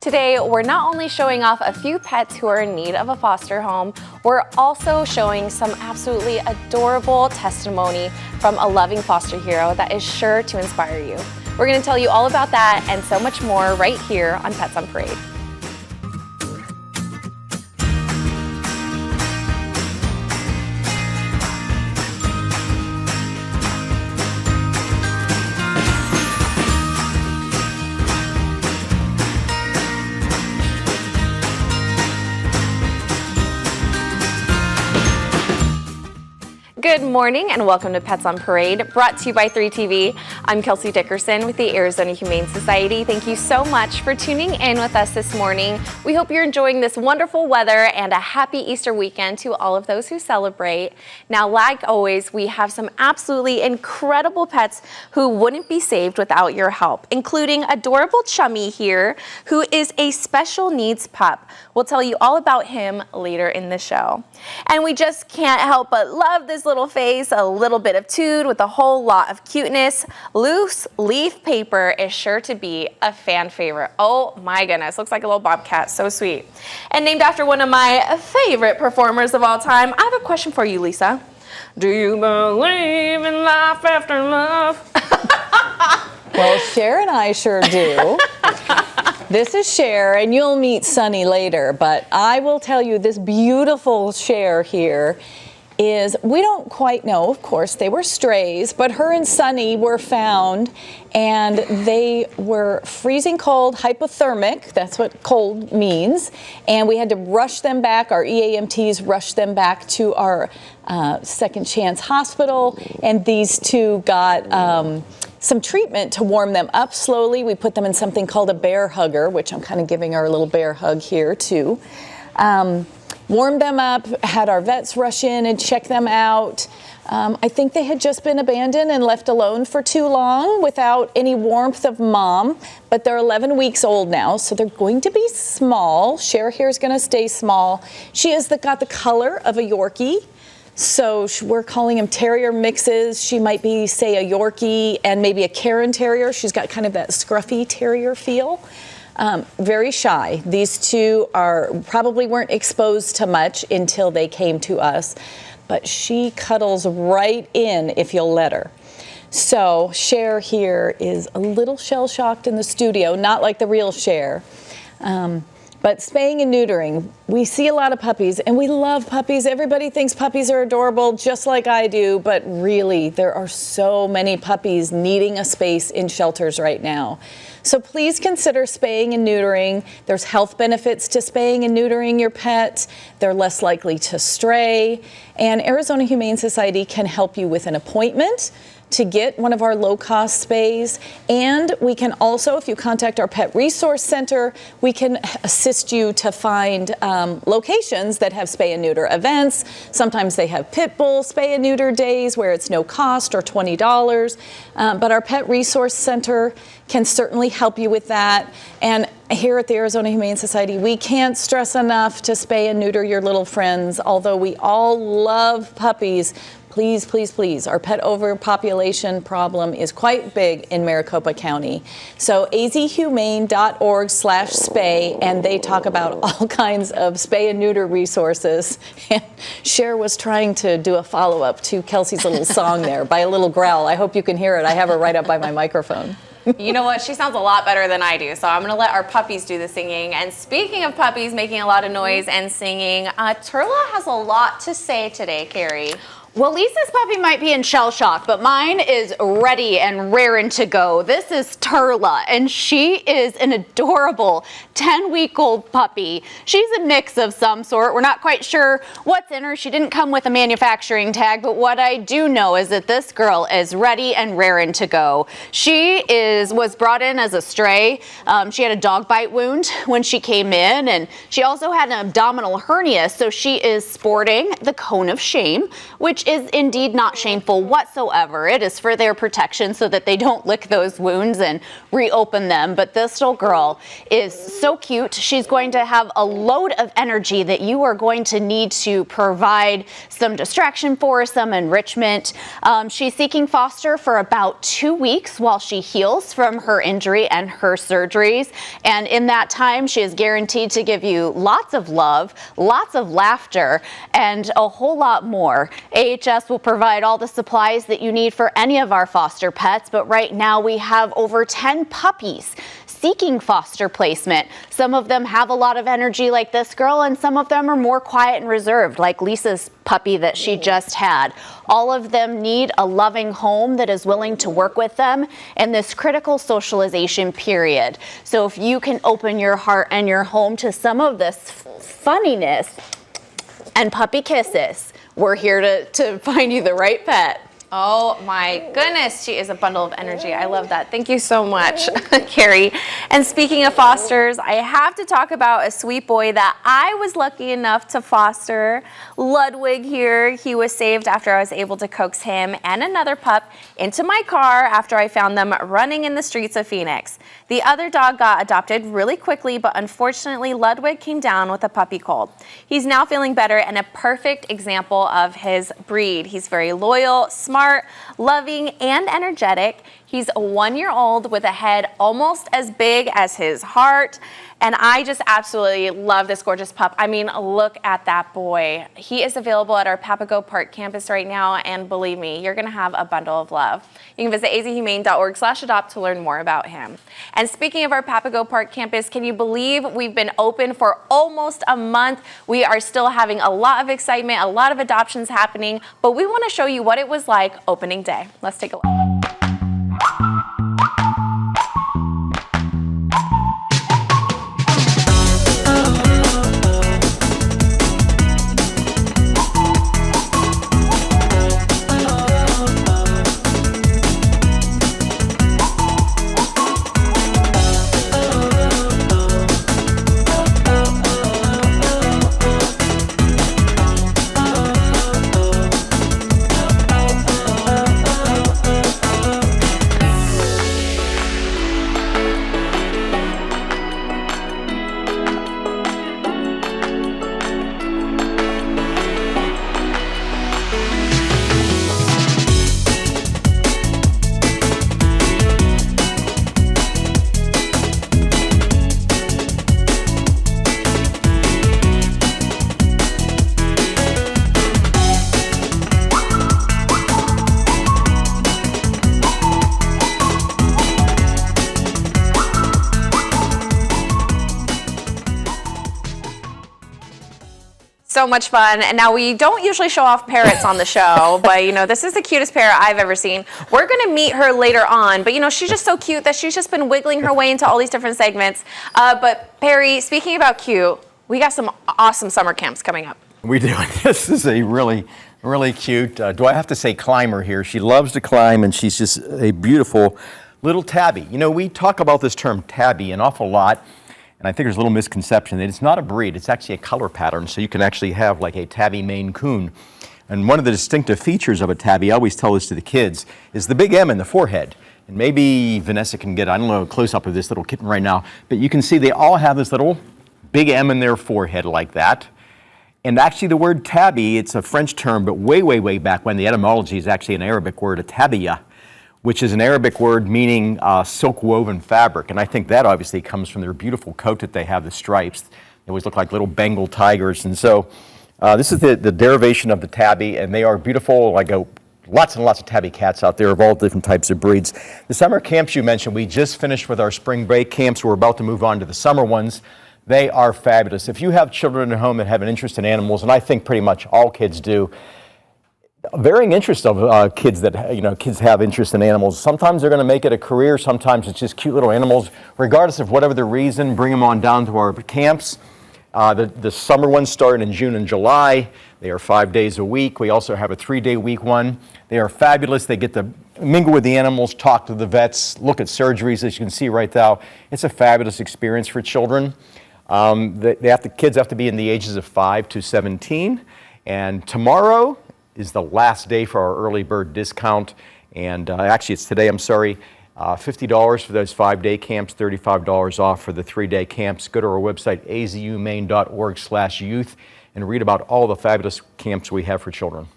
Today, we're not only showing off a few pets who are in need of a foster home, we're also showing some absolutely adorable testimony from a loving foster hero that is sure to inspire you. We're going to tell you all about that and so much more right here on Pets on Parade. Good morning and welcome to Pets on Parade, brought to you by 3TV. I'm Kelsey Dickerson with the Arizona Humane Society. Thank you so much for tuning in with us this morning. We hope you're enjoying this wonderful weather and a happy Easter weekend to all of those who celebrate. Now, like always, we have some absolutely incredible pets who wouldn't be saved without your help, including adorable Chummy here, who is a special needs pup. We'll tell you all about him later in the show. And we just can't help but love this little face, a little bit of tood with a whole lot of cuteness. Loose leaf paper is sure to be a fan favorite. Oh my goodness, looks like a little bobcat, so sweet. And named after one of my favorite performers of all time, I have a question for you, Lisa. Do you believe in life after love? Well, Cher and I sure do. This is Cher, and you'll meet Sunny later, but I will tell you this beautiful Cher here is, we don't quite know, of course, they were strays, but her and Sunny were found, and they were freezing cold, hypothermic, that's what cold means, and we had to rush them back, our EAMTs rushed them back to our Second Chance Hospital, and these two got some treatment to warm them up slowly. We put them in something called a bear hugger, which I'm kind of giving her a little bear hug here too. Warmed them up, had our vets rush in and check them out. I think they had just been abandoned and left alone for too long without any warmth of mom, but they're 11 weeks old now, so they're going to be small. Cher here is going to stay small. She has got the color of a Yorkie, so we're calling them terrier mixes. She might be, say, a Yorkie and maybe a Cairn Terrier. She's got kind of that scruffy terrier feel. Very shy. These two probably weren't exposed to much until they came to us, but she cuddles right in if you'll let her. So Cher here is a little shell-shocked in the studio, not like the real Cher. But spaying and neutering, we see a lot of puppies, and we love puppies. Everybody thinks puppies are adorable, just like I do, but really, there are so many puppies needing a space in shelters right now. So please consider spaying and neutering. There's health benefits to spaying and neutering your pet. They're less likely to stray. And Arizona Humane Society can help you with an appointment to get one of our low-cost spays, and we can also, if you contact our Pet Resource Center, we can assist you to find locations that have spay and neuter events. Sometimes they have pit bull spay and neuter days where it's no cost or $20, but our Pet Resource Center can certainly help you with that. And here at the Arizona Humane Society, we can't stress enough to spay and neuter your little friends. Although we all love puppies, please, please, please, our pet overpopulation problem is quite big in Maricopa County. So azhumane.org/spay, and they talk about all kinds of spay and neuter resources. And Cher was trying to do a follow-up to Kelsey's little song there by a little growl. I hope you can hear it. I have her right up by my microphone. You know what? She sounds a lot better than I do, so I'm going to let our puppies do the singing. And speaking of puppies making a lot of noise and singing, Turla has a lot to say today, Carrie. Well, Lisa's puppy might be in shell shock, but mine is ready and raring to go. This is Turla, and she is an adorable 10-week-old puppy. She's a mix of some sort. We're not quite sure what's in her. She didn't come with a manufacturing tag, but what I do know is that this girl is ready and raring to go. She was brought in as a stray. She had a dog bite wound when she came in, and she also had an abdominal hernia, so she is sporting the cone of shame, which which is indeed not shameful whatsoever. It is for their protection so that they don't lick those wounds and reopen them. But this little girl is so cute. She's going to have a load of energy that you are going to need to provide some distraction for, some enrichment. She's seeking foster for about 2 weeks while she heals from her injury and her surgeries. And in that time, she is guaranteed to give you lots of love, lots of laughter, and a whole lot more. AHS will provide all the supplies that you need for any of our foster pets, but right now we have over 10 puppies seeking foster placement. Some of them have a lot of energy like this girl, and some of them are more quiet and reserved like Lisa's puppy that she just had. All of them need a loving home that is willing to work with them in this critical socialization period. So if you can open your heart and your home to some of this funniness and puppy kisses, we're here to find you the right pet. Oh my goodness, she is a bundle of energy. I love that. Thank you so much, Carrie. And speaking of fosters, I have to talk about a sweet boy that I was lucky enough to foster. Ludwig here, he was saved after I was able to coax him and another pup into my car after I found them running in the streets of Phoenix. The other dog got adopted really quickly, but unfortunately Ludwig came down with a puppy cold. He's now feeling better and a perfect example of his breed. He's very loyal, smart, loving, and energetic. He's 1 year old with a head almost as big as his heart. And I just absolutely love this gorgeous pup. I mean, look at that boy. He is available at our Papago Park campus right now. And believe me, you're going to have a bundle of love. You can visit azhumane.org/adopt to learn more about him. And speaking of our Papago Park campus, can you believe we've been open for almost a month? We are still having a lot of excitement, a lot of adoptions happening, but we want to show you what it was like opening day. Let's take a look. So much fun. And now we don't usually show off parrots on the show, but you know, this is the cutest parrot I've ever seen. We're going to meet her later on, but you know, she's just so cute that she's just been wiggling her way into all these different segments. But Perry, speaking about cute, we got some awesome summer camps coming up. We do. This is a really cute, do I have to say climber here? She loves to climb and she's just a beautiful little tabby. You know, we talk about this term tabby an awful lot. And I think there's a little misconception that it's not a breed, it's actually a color pattern. So you can actually have like a tabby Maine Coon. And one of the distinctive features of a tabby, I always tell this to the kids, is the big M in the forehead. And maybe Vanessa can get, I don't know, a close-up of this little kitten right now, but you can see they all have this little big M in their forehead like that. And actually the word tabby, it's a French term, but way back when, the etymology is actually an Arabic word, a tabiya, which is an Arabic word meaning silk woven fabric. And I think that obviously comes from their beautiful coat that they have, the stripes. They always look like little Bengal tigers. And so this is the derivation of the tabby, and they are beautiful, like lots and lots of tabby cats out there of all different types of breeds. The summer camps you mentioned, we just finished with our spring break camps. We're about to move on to the summer ones. They are fabulous. If you have children at home that have an interest in animals, and I think pretty much all kids do, varying interest of kids that, you know, kids have interest in animals. Sometimes they're going to make it a career. Sometimes it's just cute little animals. Regardless of whatever the reason, bring them on down to our camps. The summer ones start in June and July. They are 5 days a week. We also have a 3-day week one. They are fabulous. They get to mingle with the animals, talk to the vets, look at surgeries, as you can see right now. It's a fabulous experience for children. Kids have to be in the ages of 5 to 17. And tomorrow is the last day for our early bird discount. And actually, it's today, I'm sorry. $50 for those 5-day camps, $35 off for the 3-day camps. Go to our website, azuhumane.org/youth, and read about all the fabulous camps we have for children.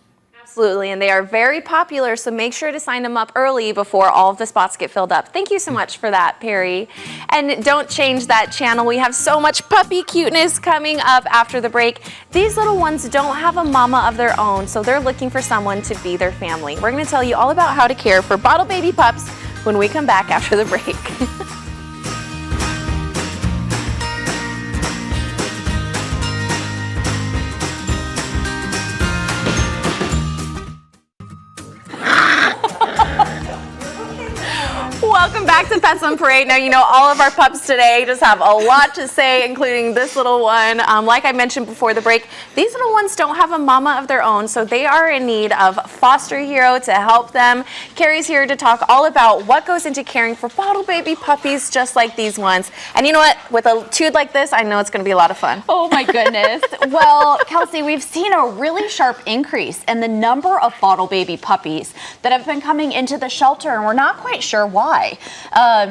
Absolutely, and they are very popular, so make sure to sign them up early before all of the spots get filled up. Thank you so much for that, Perry. And don't change that channel. We have so much puppy cuteness coming up after the break. These little ones don't have a mama of their own, so they're looking for someone to be their family. We're going to tell you all about how to care for bottle baby pups when we come back after the break. Welcome back to Pets on Parade. Now, you know, all of our pups today just have a lot to say, including this little one. Like I mentioned before the break, these little ones don't have a mama of their own, so they are in need of a foster hero to help them. Carrie's here to talk all about what goes into caring for bottle baby puppies just like these ones. And you know what? With a tude like this, I know it's going to be a lot of fun. Oh my goodness. Well, Kelsey, we've seen a really sharp increase in the number of bottle baby puppies that have been coming into the shelter, and we're not quite sure why.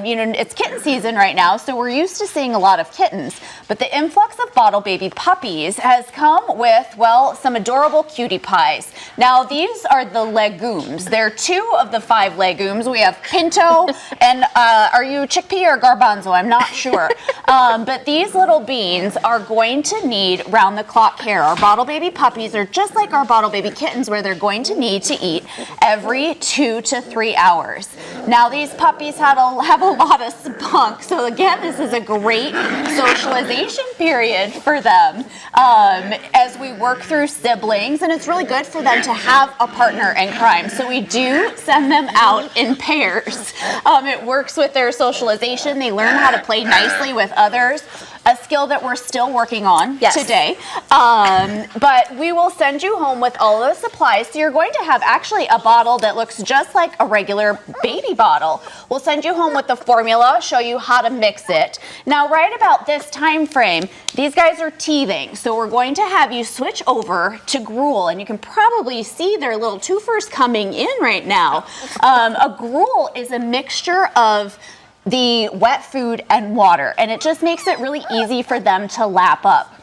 You know, it's kitten season right now, so we're used to seeing a lot of kittens, but the influx of bottle baby puppies has come with, well, some adorable cutie pies. Now, these are the legumes. They're 2 of the 5 legumes. We have pinto and are you chickpea or garbanzo? I'm not sure. But these little beans are going to need round-the-clock care. Our bottle baby puppies are just like our bottle baby kittens, where they're going to need to eat every 2 to 3 hours. Now, these puppies have a lot of spunk, so again, this is a great socialization period for them as we work through siblings, and it's really good for them to have a partner in crime. So we do send them out in pairs. It works with their socialization. They learn how to play nicely with others, a skill that we're still working on today. But we will send you home with all those supplies. So you're going to have actually a bottle that looks just like a regular baby bottle. We'll send you home with the formula, show you how to mix it. Now, right about this time frame, these guys are teething. So we're going to have you switch over to gruel, and you can probably see their little twofers coming in right now. A gruel is a mixture of the wet food and water, and it just makes it really easy for them to lap up.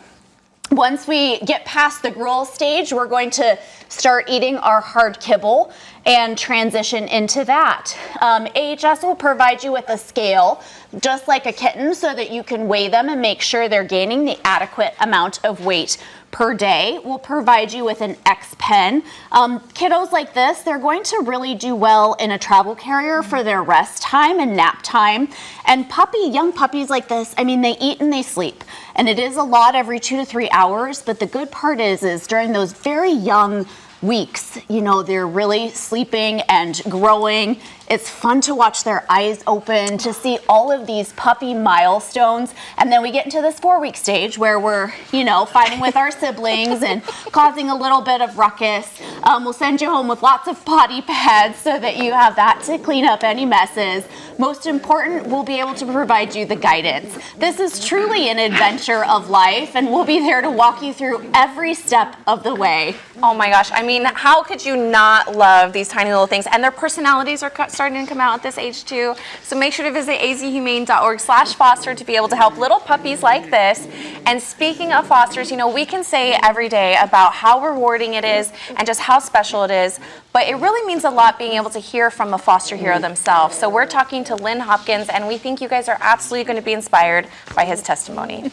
Once we get past the gruel stage, we're going to start eating our hard kibble and transition into that. AHS will provide you with a scale, just like a kitten, so that you can weigh them and make sure they're gaining the adequate amount of weight per day. We'll provide you with an X pen. Kiddos like this, they're going to really do well in a travel carrier for their rest time and nap time. And young puppies like this, I mean, they eat and they sleep. And it is a lot every 2 to 3 hours, but the good part is during those very young weeks, you know, they're really sleeping and growing. It's fun to watch their eyes open, to see all of these puppy milestones. And then we get into this 4-week stage where we're, you know, fighting with our siblings and causing a little bit of ruckus. We'll send you home with lots of potty pads so that you have that to clean up any messes. Most important, we'll be able to provide you the guidance. This is truly an adventure of life, and we'll be there to walk you through every step of the way. Oh my gosh, I mean, how could you not love these tiny little things? And their personalities are starting to come out at this age too. So make sure to visit azuhumane.org/foster to be able to help little puppies like this. And speaking of fosters, you know, we can say every day about how rewarding it is and just how special it is, but it really means a lot being able to hear from a foster hero themselves. So we're talking to Lynn Hopkins, and we think you guys are absolutely going to be inspired by his testimony.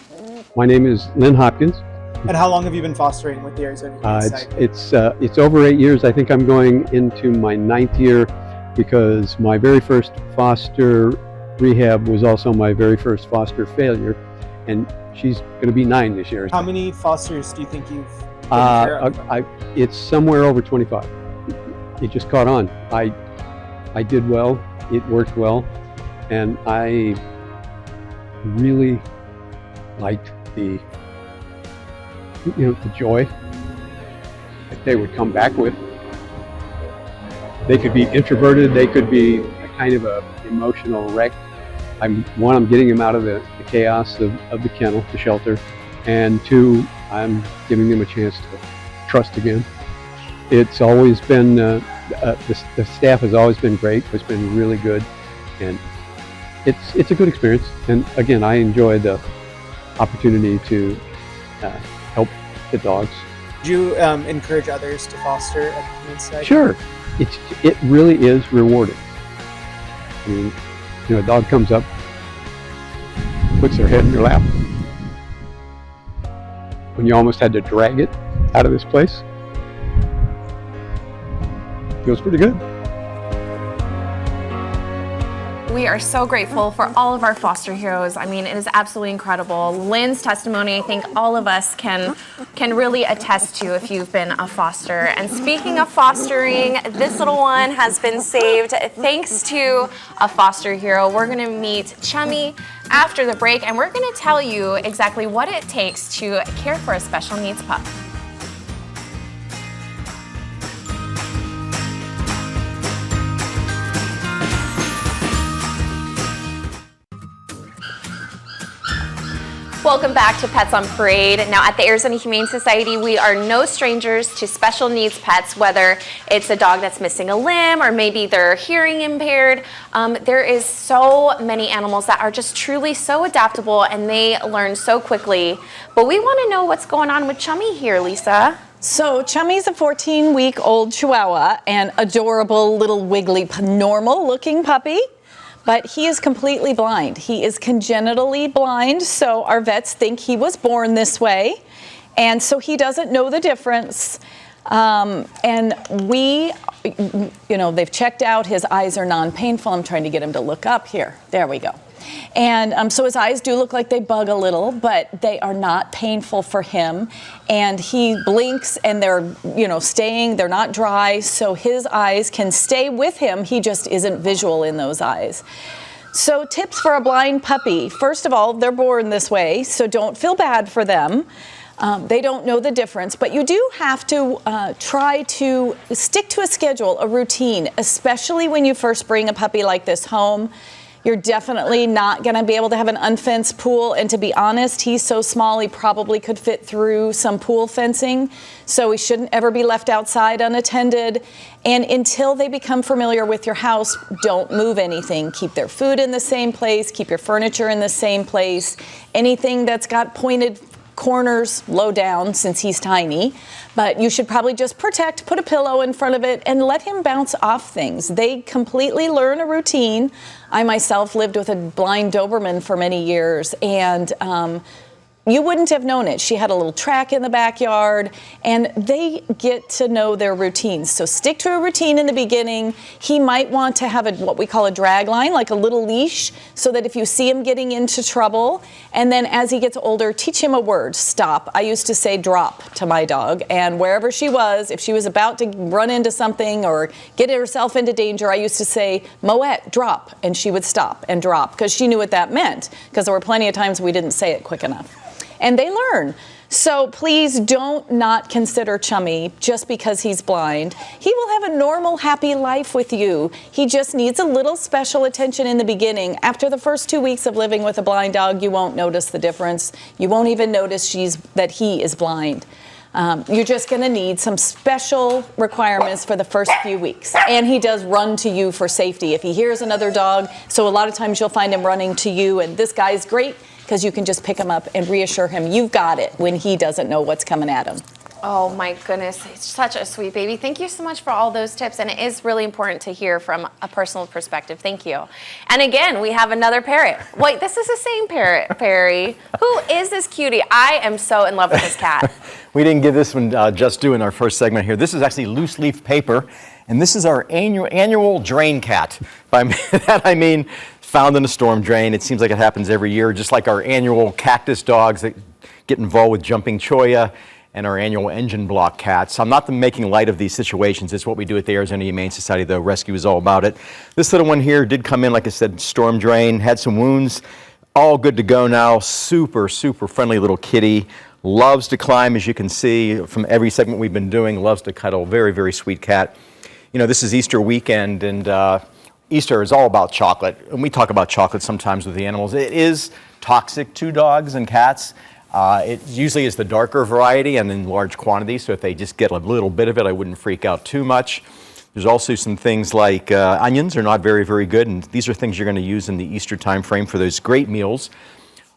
My name is Lynn Hopkins. And how long have you been fostering with the Arizona Humane Society? It's over 8 years. I think I'm going into my 9th year, because my very first foster rehab was also my very first foster failure, and she's going to be 9 this year. How many fosters do you think you've taken care of? It's somewhere over 25. It just caught on. I did well. It worked well, and I really liked the joy that they would come back with. They could be introverted, they could be a kind of a emotional wreck. I'm getting them out of the chaos of the kennel, the shelter, and 2, I'm giving them a chance to trust again. it's always been, the staff has always been great. It's been really good, and it's a good experience. And again, I enjoy the opportunity to help the dogs. Do you encourage others to foster at the Humane Society? Sure, it really is rewarding. I mean, a dog comes up, puts their head in your lap, when you almost had to drag it out of this place. Feels pretty good. We are so grateful for all of our foster heroes. I mean, it is absolutely incredible. Lynn's testimony, I think all of us can really attest to if you've been a foster. And speaking of fostering, this little one has been saved thanks to a foster hero. We're gonna meet Chummy after the break, and we're gonna tell you exactly what it takes to care for a special needs pup. Welcome back to Pets on Parade. Now at the Arizona Humane Society, we are no strangers to special needs pets, whether it's a dog that's missing a limb or maybe they're hearing impaired. There is so many animals that are just truly so adaptable and they learn so quickly. But we want to know what's going on with Chummy here, Lisa. So Chummy's a 14-week-old Chihuahua and adorable little wiggly, normal-looking puppy. But he is completely blind. He is congenitally blind, so our vets think he was born this way. And so he doesn't know the difference. And we, they've checked out, his eyes are non-painful. I'm trying to get him to look up here. There we go. And so his eyes do look like they bug a little, but they are not painful for him. And he blinks and they're, staying, they're not dry, so his eyes can stay with him. He just isn't visual in those eyes. So tips for a blind puppy. First of all, they're born this way, so don't feel bad for them. They don't know the difference, but you do have to try to stick to a schedule, a routine, especially when you first bring a puppy like this home. You're definitely not going to be able to have an unfenced pool, and to be honest, he's so small he probably could fit through some pool fencing, so he shouldn't ever be left outside unattended. And until they become familiar with your house, don't move anything. Keep their food in the same place, keep your furniture in the same place. Anything that's got pointed corners, low down since he's tiny, but you should probably just put a pillow in front of it and let him bounce off things. They completely learn a routine. I myself lived with a blind Doberman for many years, and you wouldn't have known it. She had a little track in the backyard, and they get to know their routines. So stick to a routine in the beginning. He might want to have what we call a drag line, like a little leash, so that if you see him getting into trouble, and then as he gets older, teach him a word, stop. I used to say drop to my dog, and wherever she was, if she was about to run into something or get herself into danger, I used to say, Moet, drop, and she would stop and drop, because she knew what that meant, because there were plenty of times we didn't say it quick enough. And they learn. So please don't not consider Chummy just because he's blind. He will have a normal, happy life with you. He just needs a little special attention in the beginning. After the first 2 weeks of living with a blind dog, you won't notice the difference. You won't even notice that he is blind. You're just going to need some special requirements for the first few weeks. And he does run to you for safety if he hears another dog. So a lot of times you'll find him running to you, and this guy's great because you can just pick him up and reassure him you've got it when he doesn't know what's coming at him. Oh my goodness, it's such a sweet baby. Thank you so much for all those tips, and it is really important to hear from a personal perspective. Thank you. And again, we have another parrot. Wait, this is the same parrot, Perry. Who is this cutie? I am so in love with this cat. We didn't give this one just due in our first segment here. This is actually loose leaf paper, and this is our annual drain cat. By that I mean found in a storm drain. It seems like it happens every year, just like our annual cactus dogs that get involved with jumping cholla and our annual engine block cats. I'm not making light of these situations. It's what we do at the Arizona Humane Society. The rescue is all about it. This little one here did come in, like I said, storm drain, had some wounds, all good to go now. Super, super friendly little kitty. Loves to climb, as you can see from every segment we've been doing. Loves to cuddle. Very, very sweet cat. This is Easter weekend, and Easter is all about chocolate, and we talk about chocolate sometimes with the animals. It is toxic to dogs and cats. It usually is the darker variety and in large quantities, so if they just get a little bit of it, I wouldn't freak out too much. There's also some things like onions are not very, very good, and these are things you're going to use in the Easter time frame for those great meals.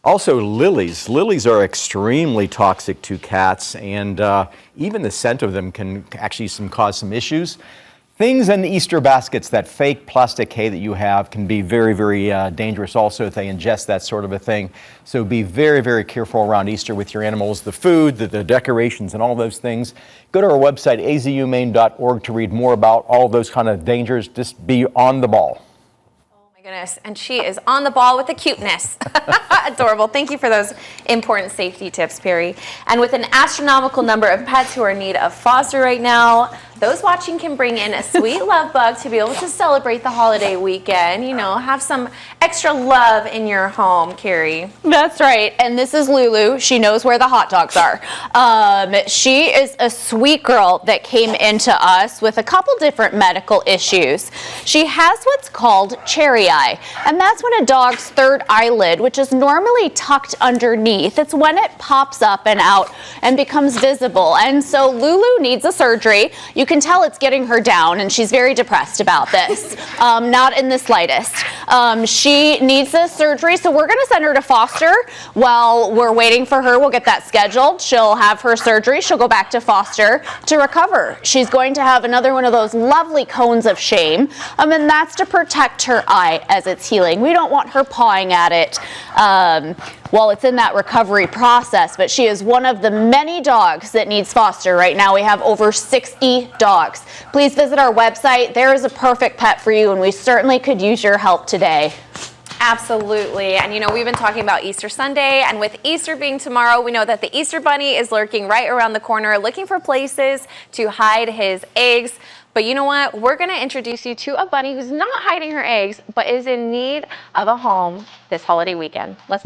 Also, lilies. Lilies are extremely toxic to cats, and even the scent of them can actually cause some issues. Things in the Easter baskets, that fake plastic hay that you have, can be very, very dangerous also if they ingest that sort of a thing. So be very, very careful around Easter with your animals, the food, the decorations, and all those things. Go to our website, azhumane.org, to read more about all those kind of dangers. Just be on the ball. Goodness, and she is on the ball with the cuteness. Adorable. Thank you for those important safety tips, Perry. And with an astronomical number of pets who are in need of foster right now, those watching can bring in a sweet love bug to be able to celebrate the holiday weekend. You know, have some extra love in your home, Carrie. That's right. And this is Lulu. She knows where the hot dogs are. She is a sweet girl that came into us with a couple different medical issues. She has what's called cherry eye, and that's when a dog's third eyelid, which is normally tucked underneath, it's when it pops up and out and becomes visible. And so Lulu needs a surgery. You can tell it's getting her down, and she's very depressed about this. Not in the slightest. She needs this surgery, so we're going to send her to foster. While we're waiting for her, we'll get that scheduled. She'll have her surgery. She'll go back to foster to recover. She's going to have another one of those lovely cones of shame, and that's to protect her eye as it's healing. We don't want her pawing at it while it's in that recovery process, but she is one of the many dogs that needs foster right now. We have over 60 dogs. Please visit our website. There is a perfect pet for you, and we certainly could use your help today. Absolutely. And you know, we've been talking about Easter Sunday, and with Easter being tomorrow, we know that the Easter Bunny is lurking right around the corner, looking for places to hide his eggs. But you know what? We're going to introduce you to a bunny who's not hiding her eggs, but is in need of a home this holiday weekend. Let's...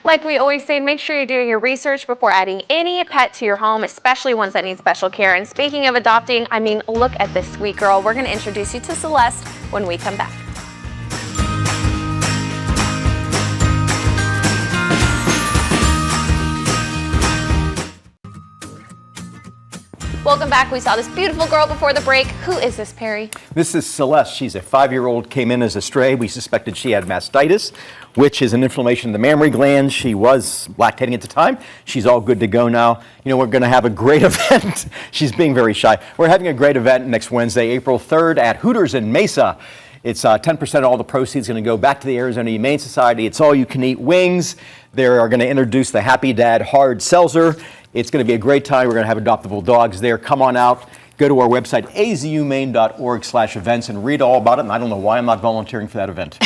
Like we always say, make sure you're doing your research before adding any pet to your home, especially ones that need special care. And speaking of adopting, I mean, look at this sweet girl. We're going to introduce you to Celeste when we come back. Welcome back. We saw this beautiful girl before the break. Who is this, Perry? This is Celeste. She's a 5-year-old, came in as a stray. We suspected she had mastitis, which is an inflammation of the mammary gland. She was lactating at the time. She's all good to go now. You know, we're going to have a great event. She's being very shy. We're having a great event next Wednesday, April 3rd at Hooters in Mesa. It's 10% of all the proceeds going to go back to the Arizona Humane Society. It's all you can eat wings. They are going to introduce the Happy Dad Hard Seltzer. It's going to be a great time. We're going to have adoptable dogs there. Come on out. Go to our website, azhumane.org/events, and read all about it. And I don't know why I'm not volunteering for that event.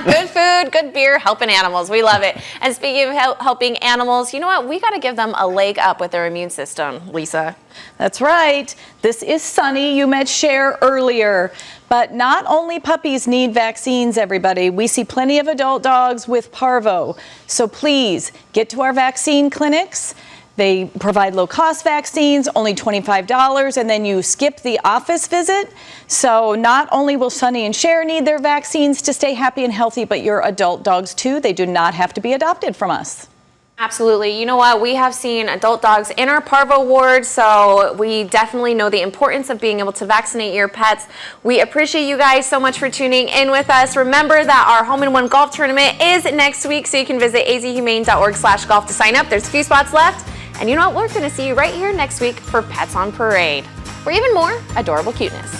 Good food, good beer, helping animals. We love it. And speaking of helping animals, you know what? We got to give them a leg up with their immune system, Lisa. That's right. This is Sunny. You met Cher earlier. But not only puppies need vaccines, everybody. We see plenty of adult dogs with parvo. So please get to our vaccine clinics. They provide low-cost vaccines, only $25, and then you skip the office visit. So not only will Sunny and Cher need their vaccines to stay happy and healthy, but your adult dogs too. They do not have to be adopted from us. Absolutely. You know what? We have seen adult dogs in our parvo ward, so we definitely know the importance of being able to vaccinate your pets. We appreciate you guys so much for tuning in with us. Remember that our Home in One golf tournament is next week, so you can visit azhumane.org/golf to sign up. There's a few spots left. And you know what? We're going to see you right here next week for Pets on Parade, for even more adorable cuteness.